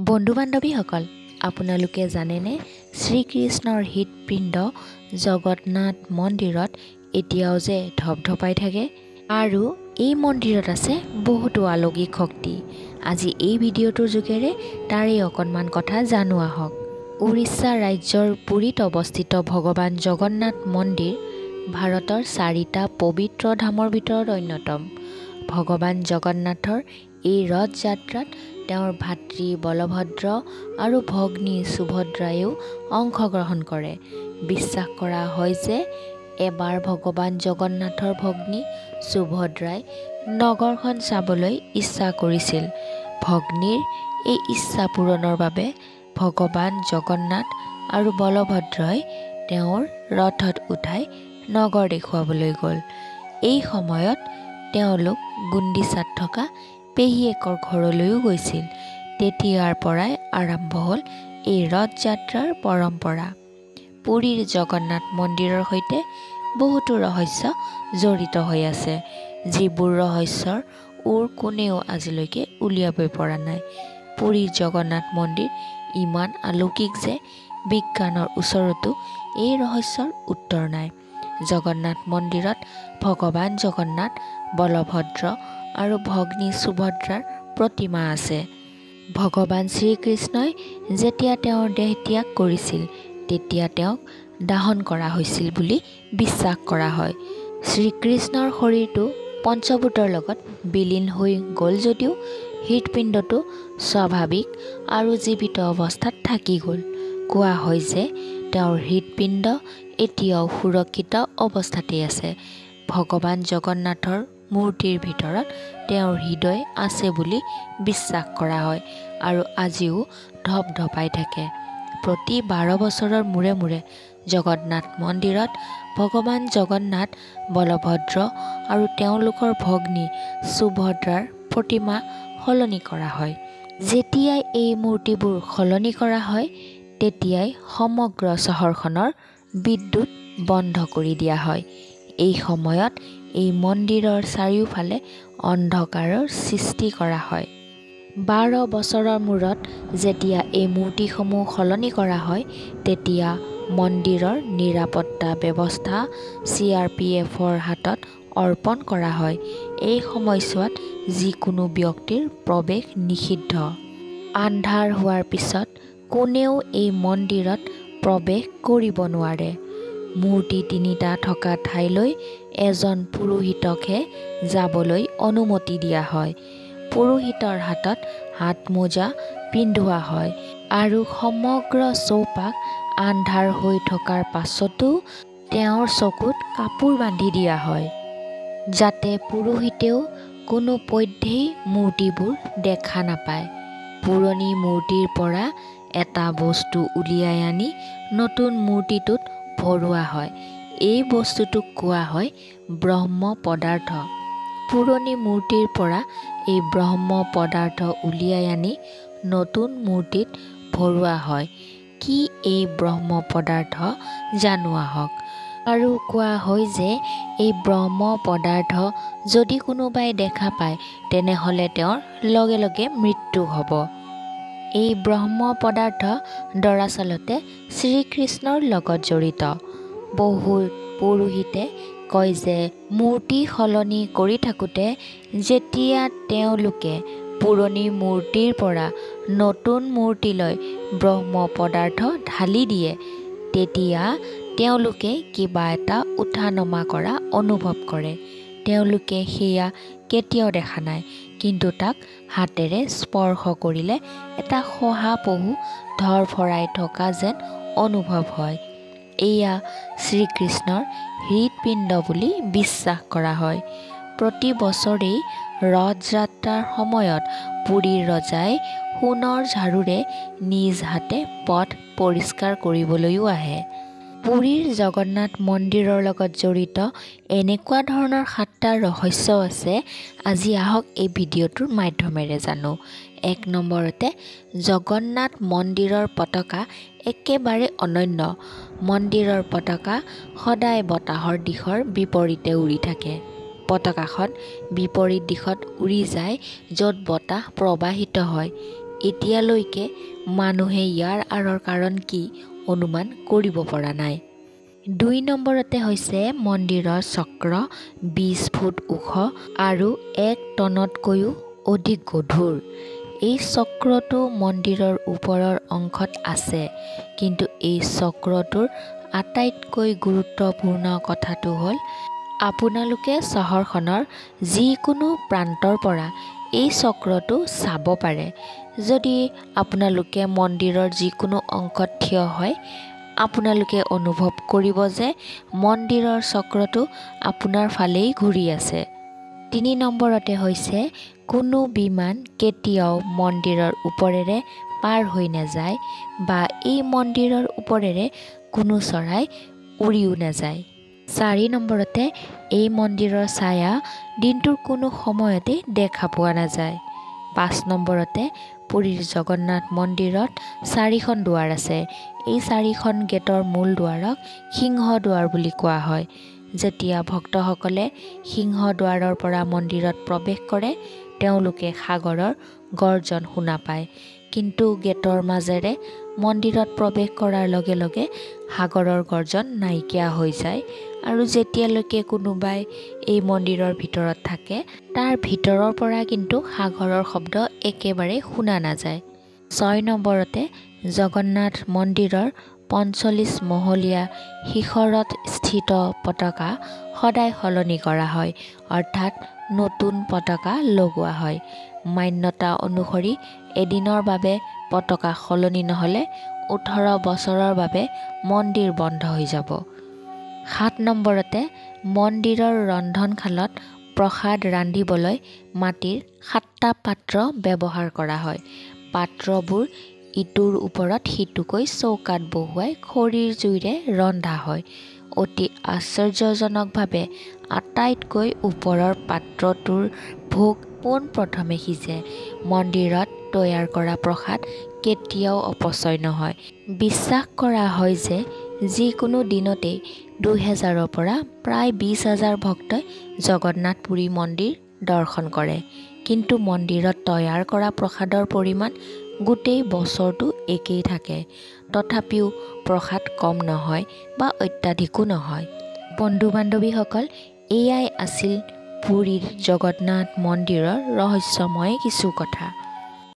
বন্ধু বান্ধৱীসকল, আপোনালোকে জানেনে শ্ৰীকৃষ্ণৰ হৃদপিণ্ড জগন্নাথ মন্দিৰত এতিয়াও যে ধপধপাই থাকে আৰু এই মন্দিৰত আছে বহুতো অলৌকিক শক্তি। আজি এই ভিডিঅ'টোৰ যোগেৰে তাৰে অকণমান কথা জানো আহক। উৰিষ্যা ৰাজ্যৰ পুৰীত অৱস্থিত ভগৱান জগন্নাথ মন্দিৰ ভাৰতৰ 4টা পবিত্ৰ ধামৰ ভিতৰত অন্যতম। ভগৱান জগন্নাথৰ এই ৰথ যাত্ৰাত তেওঁৰ ভাতৃ বলভদ্ৰ আৰু ভগ্নী সুভদ্ৰায়ো অংশগ্ৰহণ কৰে। বিশ্বাস কৰা হয় যে এবাৰ ভগৱান জগন্নাথৰ ভগ্নী সুভদ্ৰাই নগৰখন চাবলৈ ইচ্ছা কৰিছিল। ভগ্নীৰ এই ইচ্ছা পূৰণৰ বাবে ভগৱান জগন্নাথ আৰু বলভদ্ৰই তেওঁৰ ৰথত উঠাই নগৰ দেখুৱাবলৈ গ'ল। এই সময়ত তেওঁলোক গুণ্ডিচাত থকা পেহীয়েকৰ ঘৰলৈও গৈছিল। তেতিয়াৰ পৰাই আৰম্ভ হ'ল এই ৰথ যাত্ৰাৰ পৰম্পৰা। পুৰীৰ জগন্নাথ মন্দিৰৰ সৈতে বহুতো ৰহস্য জড়িত হৈ আছে, যিবোৰ ৰহস্যৰ কোনেও আজিলৈকে উলিয়াবই পৰা নাই। পুৰীৰ জগন্নাথ মন্দিৰ ইমান অলৌকিক যে বিজ্ঞানৰ ওচৰতো এই ৰহস্যৰ উত্তৰ নাই। জগন্নাথ মন্দিৰত ভগৱান জগন্নাথ, বলভদ্ৰ আৰু ভগ্নী সুভদ্ৰাৰ প্ৰতিমা আছে। ভগৱান শ্ৰীকৃষ্ণই যেতিয়া তেওঁৰ দেহ ত্যাগ কৰিছিল তেতিয়া তেওঁক দাহন কৰা হৈছিল বুলি বিশ্বাস কৰা হয়। শ্ৰীকৃষ্ণৰ শৰীৰটো পঞ্চভূতৰ লগত বিলীন হৈ গ'ল যদিও হৃদপিণ্ডটো স্বাভাৱিক আৰু জীৱিত অৱস্থাত থাকি গ'ল। কোৱা হয় যে তেওঁৰ হৃদপিণ্ড এতিয়াও সুৰক্ষিত অৱস্থাতেই আছে। ভগৱান জগন্নাথৰ মূৰ্তিৰ ভিতৰত তেওঁৰ হৃদয় আছে বুলি বিশ্বাস কৰা হয় আৰু আজিও ধপধপাই থাকে। প্ৰতি 12 বছৰৰ মূৰে মূৰে জগন্নাথ মন্দিৰত ভগৱান জগন্নাথ, বলভদ্ৰ আৰু তেওঁলোকৰ ভগ্নী সুভদ্ৰাৰ প্ৰতিমা সলনি কৰা হয়। যেতিয়াই এই মূৰ্তিবোৰ সলনি কৰা হয় তেতিয়াই সমগ্ৰ চহৰখনৰ বিদ্যুৎ বন্ধ কৰি দিয়া হয়। এই সময়ত এই মন্দিৰৰ চাৰিওফালে অন্ধকাৰৰ সৃষ্টি কৰা হয়। 12 বছৰৰ মূৰত যেতিয়া এই মূৰ্তিসমূহ সলনি কৰা হয় তেতিয়া মন্দিৰৰ নিৰাপত্তা ব্যৱস্থা CRPFৰ হাতত অৰ্পণ কৰা হয়। এই সময়ছোৱাত যিকোনো ব্যক্তিৰ প্ৰৱেশ নিষিদ্ধ। আন্ধাৰ হোৱাৰ পিছত কোনেও এই মন্দিৰত প্ৰৱেশ কৰিব নোৱাৰে। মূৰ্তি 3টা থকা ঠাইলৈ এজন পুৰোহিতকহে যাবলৈ অনুমতি দিয়া হয়। পুৰোহিতৰ হাতত হাতমোজা পিন্ধোৱা হয় আৰু সমগ্ৰ চৌপাশ আন্ধাৰ হৈ থকাৰ পাছতো তেওঁৰ চকুত কাপোৰ বান্ধি দিয়া হয়, যাতে পুৰোহিতেও কোনোপধ্যেই মূৰ্তিবোৰ দেখা নাপায়। পুৰণি মূৰ্তিৰ পৰা এটা বস্তু উলিয়াই আনি নতুন মূৰ্তিটোত ভৰোৱা হয়। এই বস্তুটোক কোৱা হয় ব্ৰহ্ম পদাৰ্থ। পুৰণি মূৰ্তিৰ পৰা এই ব্ৰহ্ম পদাৰ্থ উলিয়াই আনি নতুন মূৰ্তিত ভৰোৱা হয়। কি এই ব্ৰহ্ম পদাৰ্থ জানো আহক। আৰু কোৱা হয় যে এই ব্ৰহ্ম পদাৰ্থ যদি কোনোবাই দেখা পায় তেনেহ'লে তেওঁৰ লগে লগে মৃত্যু হ'ব। এই ব্ৰহ্ম পদাৰ্থ দৰাচলতে শ্ৰীকৃষ্ণৰ লগত জড়িত। বহু পুৰোহিতে কয় যে মূৰ্তি সলনি কৰি থাকোঁতে যেতিয়া তেওঁলোকে পুৰণি মূৰ্তিৰ পৰা নতুন মূৰ্তিলৈ ব্ৰহ্ম পদাৰ্থ ঢালি দিয়ে তেতিয়া তেওঁলোকে কিবা এটা উঠা নমা কৰা অনুভৱ কৰে। তেওঁলোকে সেয়া কেতিয়াও দেখা নাই, কিন্তু তাক হাতেৰে স্পৰ্শ কৰিলে এটা শহাপহু ধৰফৰাই থকা যেন অনুভৱ হয়। এয়া শ্ৰীকৃষ্ণৰ হৃদপিণ্ড বুলি বিশ্বাস কৰা হয়। প্ৰতি বছৰেই ৰথ যাত্ৰাৰ সময়ত পুৰীৰ ৰজাই সোণৰ ঝাৰুৰে নিজ হাতে পথ পৰিষ্কাৰ কৰিবলৈও আহে। পুৰীৰ জগন্নাথ মন্দিৰৰ লগত জড়িত এনেকুৱা ধৰণৰ 7টা ৰহস্য আছে। আজি আহক এই ভিডিঅ'টোৰ মাধ্যমেৰে জানো। 1 নম্বৰতে জগন্নাথ মন্দিৰৰ পতাকা একেবাৰে অনন্য। মন্দিৰৰ পতাকা সদায় বতাহৰ দিশৰ বিপৰীতে উৰি থাকে। পতাকাখন বিপৰীত দিশত উৰি যায় য'ত বতাহ প্ৰবাহিত হয়। এতিয়ালৈকে মানুহে ইয়াৰ আঁৰৰ কাৰণ কি অনুমান কৰিব পৰা নাই। 2 নম্বৰতে হৈছে মন্দিৰৰ চক্ৰ 20 ফুট ওখ আৰু 1 টনতকৈও অধিক গধুৰ। এই চক্ৰটো মন্দিৰৰ ওপৰৰ অংশত আছে, কিন্তু এই চক্ৰটোৰ আটাইতকৈ গুৰুত্বপূৰ্ণ কথাটো হ'ল আপোনালোকে চহৰখনৰ যিকোনো প্ৰান্তৰ পৰা এই চক্ৰটো চাব পাৰে। যদি আপোনালোকে মন্দিৰৰ যিকোনো অংশত থিয় হয়, আপোনালোকে অনুভৱ কৰিব যে মন্দিৰৰ চক্ৰটো আপোনাৰ ফালেই ঘূৰি আছে। 3 নম্বৰতে হৈছে কোনো বিমান কেতিয়াও মন্দিৰৰ ওপৰেৰে পাৰ হৈ নাযায় বা এই মন্দিৰৰ ওপৰেৰে কোনো চৰাই উৰিও নাযায়। 4 নম্বৰতে এই মন্দিৰৰ ছায়া দিনটোৰ কোনো সময়তে দেখা পোৱা নাযায়। 5 নম্বৰতে পুৰীৰ জগন্নাথ মন্দিৰত 4খন দুৱাৰ আছে। এই 4খন গেটৰ মূল দুৱাৰক সিংহ দুৱাৰ বুলি কোৱা হয়। যেতিয়া ভক্তসকলে সিংহ দুৱাৰৰ পৰা মন্দিৰত প্ৰৱেশ কৰে, তেওঁলোকে সাগৰৰ গৰ্জন শুনা পায়। কিন্তু গেটৰ মাজেৰে মন্দিৰত প্ৰৱেশ কৰাৰ লগে লগে সাগৰৰ গৰ্জন নাইকিয়া হৈ যায় আৰু যেতিয়ালৈকে কোনোবাই এই মন্দিৰৰ ভিতৰত থাকে, তাৰ ভিতৰৰ পৰা কিন্তু সাগৰৰ শব্দ একেবাৰে শুনা নাযায়। 6 নম্বৰতে জগন্নাথ মন্দিৰৰ 45 মহলীয়া শিখৰত স্থিত পতাকা সদায় সলনি কৰা হয়, অৰ্থাৎ নতুন পতাকা লগোৱা হয়। মান্যতা অনুসৰি এদিনৰ বাবে পতাকা সলনি নহ'লে 18 বছৰৰ বাবে মন্দিৰ বন্ধ হৈ যাব। 7 নম্বৰতে মন্দিৰৰ ৰন্ধনশালত প্ৰসাদ ৰান্ধিবলৈ মাটিৰ 7টা পাত্ৰ ব্যৱহাৰ কৰা হয়। পাত্ৰবোৰ ইটোৰ ওপৰত সিটোকৈ চৌকাত বহুৱাই খৰিৰ জুইৰে ৰন্ধা হয়। অতি আশ্চৰ্যজনকভাৱে আটাইতকৈ ওপৰৰ পাত্ৰটোৰ ভোগ পোনপ্ৰথমে সিজে। মন্দিৰত তৈয়াৰ কৰা প্ৰসাদ কেতিয়াও অপচয় নহয়। বিশ্বাস কৰা হয় যে যিকোনো দিনতেই 2000ৰ পৰা প্ৰায় 20,000 ভক্তই জগন্নাথ পুৰী মন্দিৰ দৰ্শন কৰে। কিন্তু মন্দিৰত তৈয়াৰ কৰা প্ৰসাদৰ পৰিমাণ গোটেই বছৰটো একেই থাকে। তথাপিও প্ৰসাদ কম নহয় বা অত্যাধিকো নহয়। বন্ধু-বান্ধৱীসকল, এয়াই আছিল পুৰীৰ জগন্নাথ মন্দিৰৰ ৰহস্যময় কিছু কথা।